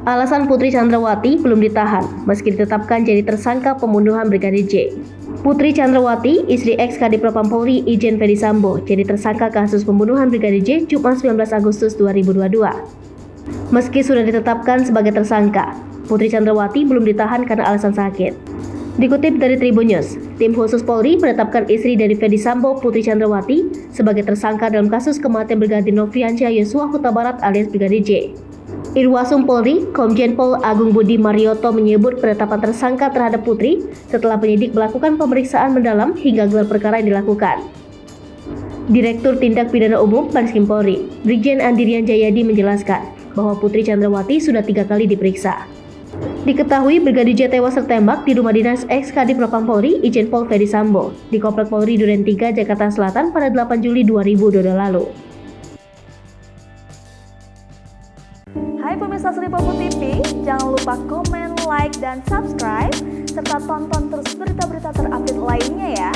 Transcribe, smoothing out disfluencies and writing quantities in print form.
Alasan Putri Chandrawati belum ditahan meski ditetapkan jadi tersangka pembunuhan Brigadir J. Putri Chandrawati, istri ex Kadif Propam Polri Irjen Ferdy Sambo, jadi tersangka kasus pembunuhan Brigadir J Jumat 19 Agustus 2022. Meski sudah ditetapkan sebagai tersangka, Putri Chandrawati belum ditahan karena alasan sakit. Dikutip dari Tribun News, tim khusus Polri menetapkan istri dari Ferdy Sambo, Putri Chandrawati, sebagai tersangka dalam kasus kematian Brigadir Nofriansyah Yosua Huta Barat alias Brigadir J. Irwasum Polri, Komjen Pol Agung Budi Marioto menyebut penetapan tersangka terhadap Putri setelah penyidik melakukan pemeriksaan mendalam hingga gelar perkara yang dilakukan. Direktur Tindak Pidana Umum Baris Krim Polri, Brigjen Andirian Jayadi menjelaskan bahwa Putri Chandrawati sudah 3 kali diperiksa. Diketahui Brigadir J tewas tertembak di rumah dinas ex Kadif Propam Polri Irjen Pol Ferdy Sambo di Komplek Polri Duren 3 Jakarta Selatan pada 8 Juli 2022 lalu. Hai pemirsa Sri Popo TV, jangan lupa komen, like, dan subscribe, serta tonton terus berita-berita terupdate lainnya ya.